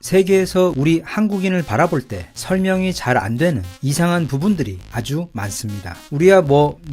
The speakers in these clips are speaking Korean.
세계에서 우리 한국인을 바라볼 때 설명이 잘 안 되는 이상한 부분들이 아주 많습니다. 우리야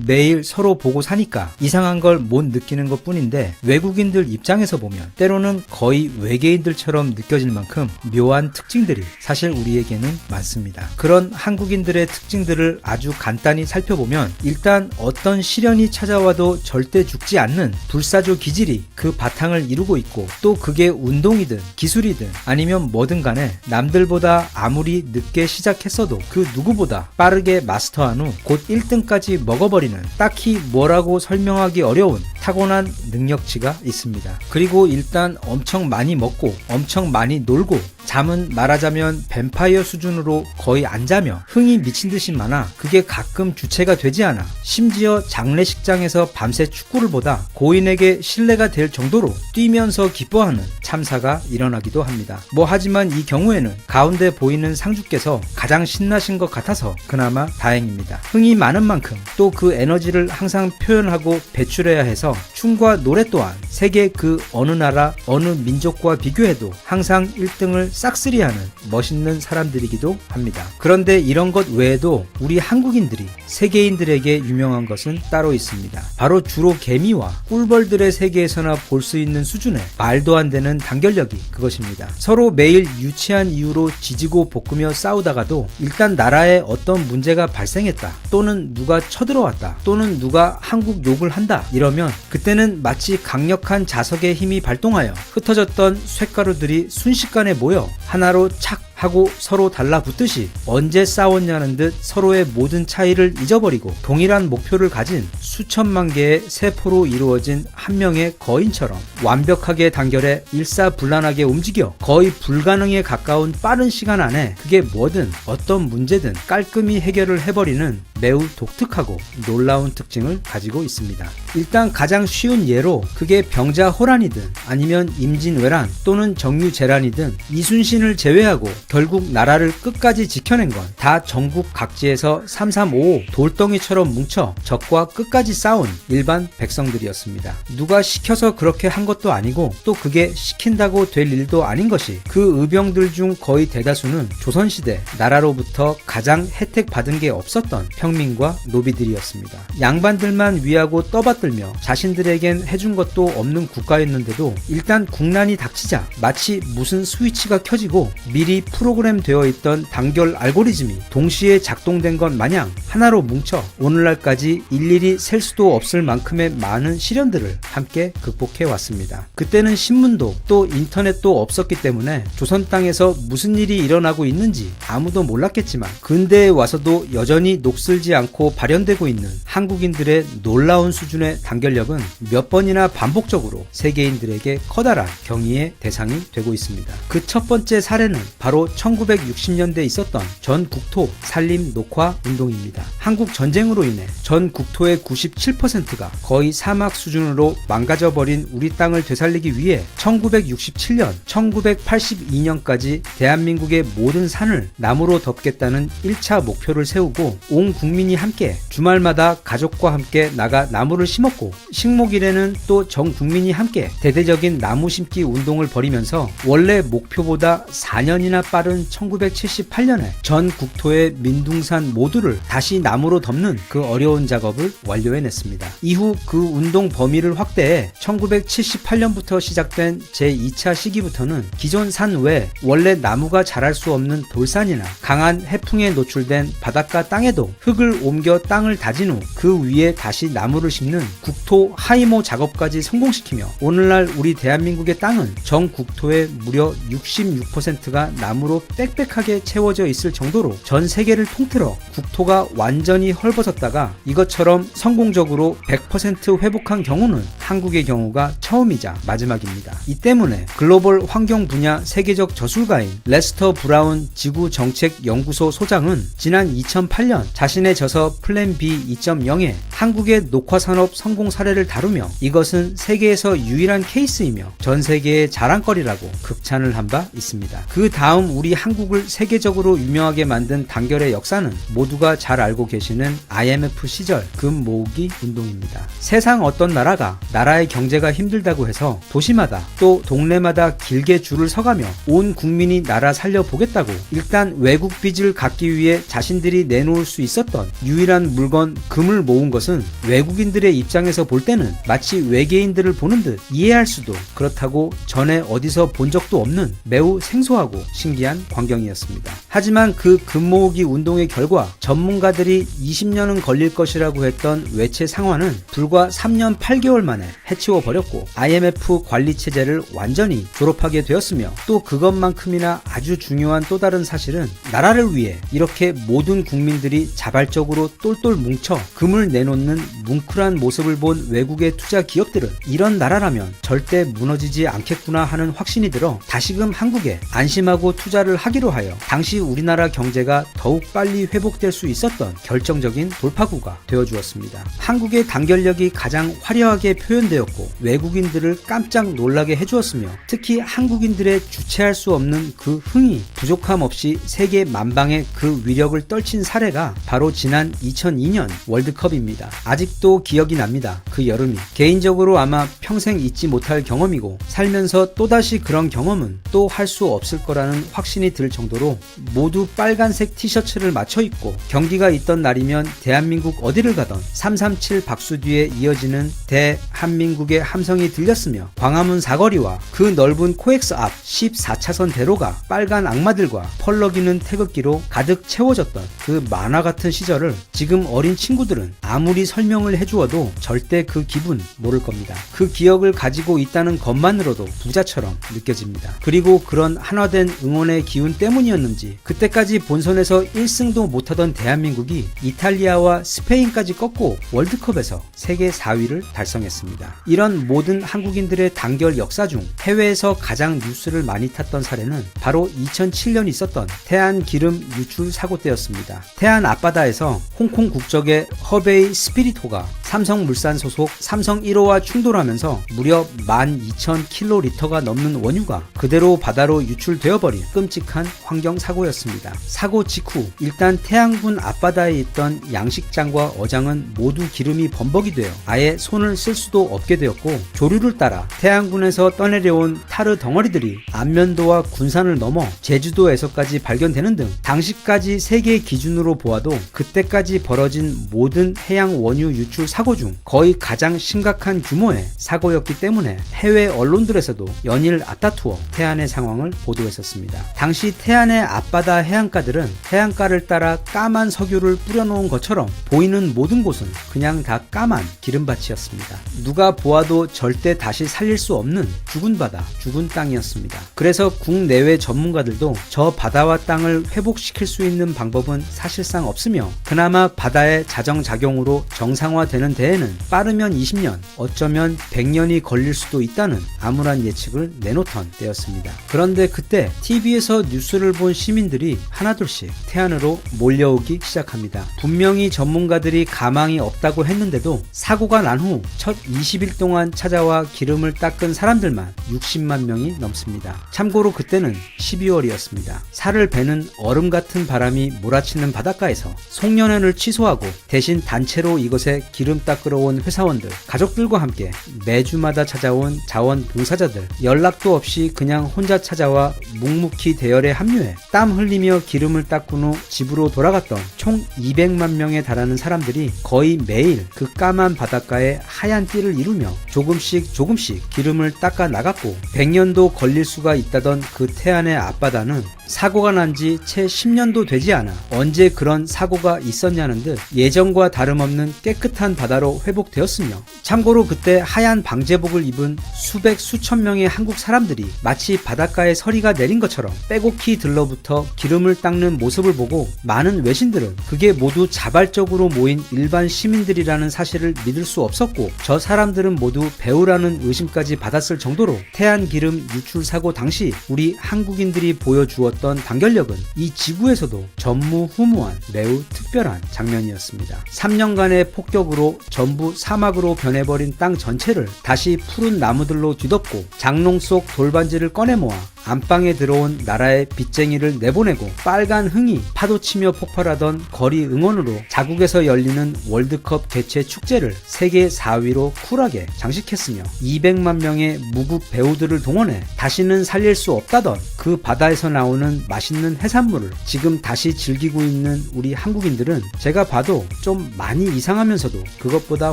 매일 서로 보고 사니까 이상한 걸 못 느끼는 것 뿐인데 외국인들 입장에서 보면 때로는 거의 외계인들처럼 느껴질 만큼 묘한 특징들이 사실 우리에게는 많습니다. 그런 한국인들의 특징들을 아주 간단히 살펴보면 일단 어떤 시련이 찾아와도 절대 죽지 않는 불사조 기질이 그 바탕을 이루고 있고, 또 그게 운동이든 기술이든 아니면 뭐든 간에 남들보다 아무리 늦게 시작했어도 그 누구보다 빠르게 마스터한 후 곧 1등까지 먹어버리는, 딱히 뭐라고 설명하기 어려운 타고난 능력치가 있습니다. 그리고 일단 엄청 많이 먹고 엄청 많이 놀고, 잠은 말하자면 뱀파이어 수준으로 거의 안 자며 흥이 미친듯이 많아 그게 가끔 주체가 되지 않아 심지어 장례식장에서 밤새 축구를 보다 고인에게 신뢰가 될 정도로 뛰면서 기뻐하는 참사가 일어나기도 합니다. 하지만 이 경우에는 가운데 보이는 상주께서 가장 신나신 것 같아서 그나마 다행입니다. 흥이 많은 만큼 또 그 에너지를 항상 표현하고 배출해야 해서 춤과 노래 또한 세계 그 어느 나라 어느 민족과 비교해도 항상 1등을 싹쓸이하는 멋있는 사람들이기도 합니다. 그런데 이런 것 외에도 우리 한국인들이 세계인들에게 유명한 것은 따로 있습니다. 바로 주로 개미와 꿀벌들의 세계에서나 볼 수 있는 수준의 말도 안 되는 단결력이 그것입니다. 서로 매일 유치한 이유로 지지고 볶으며 싸우다가도 일단 나라에 어떤 문제가 발생했다, 또는 누가 쳐들어왔다, 또는 누가 한국 욕을 한다 이러면 그때는 마치 강력한 자석의 힘이 발동하여 흩어졌던 쇳가루들이 순식간에 모여 하나로 착 하고 서로 달라붙듯이 언제 싸웠냐는 듯 서로의 모든 차이를 잊어버리고 동일한 목표를 가진 수천만 개의 세포로 이루어진 한 명의 거인처럼 완벽하게 단결해 일사불란하게 움직여 거의 불가능에 가까운 빠른 시간 안에 그게 뭐든 어떤 문제든 깔끔히 해결을 해버리는 매우 독특하고 놀라운 특징을 가지고 있습니다. 일단 가장 쉬운 예로 그게 병자호란이든 아니면 임진왜란 또는 정유재란이든 이순신을 제외하고 결국 나라를 끝까지 지켜낸 건 다 전국 각지에서 3355 돌덩이처럼 뭉쳐 적과 끝까지 싸운 일반 백성들이었습니다. 누가 시켜서 그렇게 한 것도 아니고 또 그게 시킨다고 될 일도 아닌 것이, 그 의병들 중 거의 대다수는 조선시대 나라로부터 가장 혜택 받은 게 없었던 평민과 노비들이었습니다. 양반들만 위하고 떠받들며 자신들에겐 해준 것도 없는 국가였는데도 일단 국난이 닥치자 마치 무슨 스위치가 켜지고 미리 프로그램 되어 있던 단결 알고리즘이 동시에 작동된 것 마냥 하나로 뭉쳐 오늘날까지 일일이 셀 수도 없을 만큼의 많은 시련들을 함께 극복해 왔습니다. 그때는 신문도 또 인터넷도 없었기 때문에 조선 땅에서 무슨 일이 일어나고 있는지 아무도 몰랐겠지만 근대에 와서도 여전히 녹슬지 않고 발현되고 있는 한국인들의 놀라운 수준의 단결력은 몇 번이나 반복적으로 세계인들에게 커다란 경의의 대상이 되고 있습니다. 그 첫 번째 사례는 바로 1960년대에 있었던 전 국토 산림 녹화 운동입니다. 한국 전쟁으로 인해 전 국토의 97%가 거의 사막 수준으로 망가져버린 우리 땅을 되살리기 위해 1967년, 1982년까지 대한민국의 모든 산을 나무로 덮겠다는 1차 목표를 세우고 온 국민이 함께 주말마다 가족과 함께 나가 나무를 심었고, 식목일에는 또 전 국민이 함께 대대적인 나무 심기 운동을 벌이면서 원래 목표보다 4년이나 빠른 1978년에 전 국토의 민둥산 모두를 다시 나무로 덮는 그 어려운 작업을 완료해냈습니다. 이후 그 운동 범위를 확대해 1978년부터 시작된 제2차 시기부터는 기존 산 외 원래 나무가 자랄 수 없는 돌산이나 강한 해풍에 노출된 바닷가 땅에도 흙을 옮겨 땅을 다진 후 그 위에 다시 나무를 심는 국토 하이모 작업까지 성공시키며 오늘날 우리 대한민국의 땅은 전 국토의 무려 66%가 나무로 빽빽하게 채워져 있을 정도로 전 세계를 통틀어 국토가 완전히 헐벗었다가 이것처럼 성공적으로 100% 회복한 경우는 한국의 경우가 처음이자 마지막입니다. 이 때문에 글로벌 환경 분야 세계적 저술가인 레스터 브라운 지구정책연구소 소장은 지난 2008년 자신의 자신의 저서 플랜 B 2.0에 한국의 녹화산업 성공 사례를 다루며 이것은 세계에서 유일한 케이스이며 전 세계의 자랑거리라고 극찬을 한 바 있습니다. 그 다음 우리 한국을 세계적으로 유명하게 만든 단결의 역사는 모두가 잘 알고 계시는 IMF 시절 금 모으기 운동입니다. 세상 어떤 나라의 경제가 힘들다고 해서 도시마다 또 동네마다 길게 줄을 서가며 온 국민이 나라 살려보겠다고 일단 외국 빚을 갚기 위해 자신들이 내놓을 수 있었던 유일한 물건 금을 모은 것은 외국인들의 입장에서 볼 때는 마치 외계인들을 보는 듯 이해할 수도 그렇다고 전에 어디서 본 적도 없는 매우 생소하고 신기한 광경이었습니다. 하지만 그 금 모으기 운동의 결과 전문가들이 20년은 걸릴 것이라고 했던 외채 상환은 불과 3년 8개월 만에 해치워 버렸고 IMF 관리 체제를 완전히 졸업하게 되었으며 또 그것만큼이나 아주 중요한 또 다른 사실은 나라를 위해 이렇게 모든 국민들이 자발적으로 똘똘 뭉쳐 금을 내놓는 뭉클한 모습을 본 외국의 투자 기업들은 이런 나라라면 절대 무너지지 않겠구나 하는 확신이 들어 다시금 한국에 안심하고 투자를 하기로 하여 당시 우리나라 경제가 더욱 빨리 회복될 수 있었던 결정적인 돌파구가 되어주었습니다. 한국의 단결력이 가장 화려하게 표현되었고 외국인들을 깜짝 놀라게 해주었으며 특히 한국인들의 주체할 수 없는 그 흥이 부족함 없이 세계 만방의 그 위력을 떨친 사례가 바로 지난 2002년 월드컵입니다. 아직도 기억이 납니다. 그 여름이. 개인적으로 아마 평생 잊지 못할 경험이고 살면서 또다시 그런 경험은 또 할 수 없을 거라는 확신이 들 정도로 모두 빨간색 티셔츠를 맞춰 입고 경기가 있던 날이면 대한민국 어디를 가던 337 박수 뒤에 이어지는 대한민국의 함성이 들렸으며 광화문 사거리와 그 넓은 코엑스 앞 14차선 대로가 빨간 악마들과 펄럭이는 태극기로 가득 채워졌던 그 만화 같은 시절을 지금 어린 친구들은 아무리 설명을 해주어도 절대 그 기분 모를 겁니다. 그 기억을 가지고 있다는 것만으로도 부자처럼 느껴집니다. 그리고 그런 한화된 응원의 기운 때문이었는지 그때까지 본선에서 1승도 못하던 대한민국이 이탈리아와 스페인까지 꺾고 월드컵에서 세계 4위를 달성했습니다. 이런 모든 한국인들의 단결 역사 중 해외에서 가장 뉴스를 많이 탔던 사례는 바로 2007년 있었던 태안 기름 유출 사고 때였습니다. 태안 앞바다에서 홍콩 국적의 허베이 스피리토가 삼성물산 소속 삼성 1호와 충돌하면서 무려 12,000kg가 넘는 원유가 그대로 바다로 유출되어버린 끔찍한 환경사고였습니다. 사고 직후 일단 태안군 앞바다에 있던 양식장과 어장은 모두 기름이 범벅이 되어 아예 손을 쓸 수도 없게 되었고 조류를 따라 태안군에서 떠내려온 타르 덩어리들이 안면도와 군산을 넘어 제주도에서까지 발견되는 등 당시까지 세계 기준으로 보아도 그때까지 벌어진 모든 해양 원유 유출 사고 중 거의 가장 심각한 규모의 사고였기 때문에 해외 언론들에서도 연일 앞다투어 태안의 상황을 보도했었습니다. 당시 태안의 앞바다 해안가들은 해안가를 따라 까만 석유를 뿌려놓은 것처럼 보이는 모든 곳은 그냥 다 까만 기름밭이었습니다. 누가 보아도 절대 다시 살릴 수 없는 죽은 바다, 죽은 땅이었습니다. 그래서 국내외 전문가들도 저 바다와 땅을 회복시킬 수 있는 방법은 사실상 없으며 그나마 바다의 자정작용으로 정상화되는 데에는 빠르면 20년, 어쩌면 100년이 걸릴 수도 있다는 암울한 예측을 내놓던 때였습니다. 그런데 그때 TV에서 뉴스를 본 시민들이 하나둘씩 태안으로 몰려오기 시작합니다. 분명히 전문가들이 가망이 없다고 했는데도 사고가 난 후 첫 20일 동안 찾아와 기름을 닦은 사람들만 60만 명이 넘습니다. 참고로 그때는 12월이었습니다. 살을 베는 얼음 같은 바람이 몰아치는 바닷가에서 송년회를 취소하고 대신 단체로 이것에 기름 닦으러 온 회사원들, 가족들과 함께 매주마다 찾아온 자원봉사자들, 연락도 없이 그냥 혼자 찾아와 묵묵히 대열에 합류해 땀 흘리며 기름을 닦은 후 집으로 돌아갔던 총 200만 명에 달하는 사람들이 거의 매일 그 까만 바닷가에 하얀 띠를 이루며 조금씩 기름을 닦아 나갔고 100년도 걸릴 수가 있다던 그 태안의 앞바다는 사고가 난 지 채 10년도 되지 않아 언제 그런 사고가 있었냐는 듯 예전과 다름없는 깨끗한 바다 바다로 회복되었으며, 참고로 그때 하얀 방제복을 입은 수백 수천 명의 한국 사람들이 마치 바닷가에 서리가 내린 것처럼 빼곡히 들러붙어 기름을 닦는 모습을 보고 많은 외신들은 그게 모두 자발적으로 모인 일반 시민들이라는 사실을 믿을 수 없었고, 저 사람들은 모두 배우라는 의심까지 받았을 정도로 태안기름 유출 사고 당시 우리 한국인들이 보여주었던 단결력은 이 지구에서도 전무후무한 매우 특별한 장면이었습니다. 3년간의 폭격으로 전부 사막으로 변해버린 땅 전체를 다시 푸른 나무들로 뒤덮고 장롱 속 돌반지를 꺼내 모아 안방에 들어온 나라의 빚쟁이를 내보내고 빨간 흥이 파도치며 폭발하던 거리 응원으로 자국에서 열리는 월드컵 개최 축제를 세계 4위로 쿨하게 장식했으며 200만 명의 무국 배우들을 동원해 다시는 살릴 수 없다던 그 바다에서 나오는 맛있는 해산물을 지금 다시 즐기고 있는 우리 한국인들은 제가 봐도 좀 많이 이상하면서도 그것보다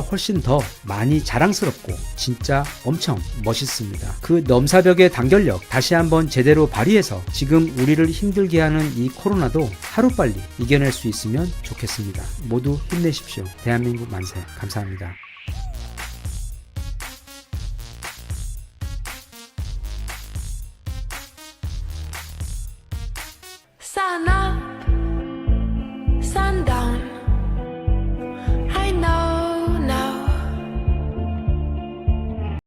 훨씬 더 많이 자랑스럽고 진짜 엄청 멋있습니다. 그 넘사벽의 단결력 다시 한번 제대로 발휘해서 지금 우리를 힘들게 하는 이 코로나도 하루빨리 이겨낼 수 있으면 좋겠습니다. 모두 힘내십시오. 대한민국 만세. 감사합니다. Sana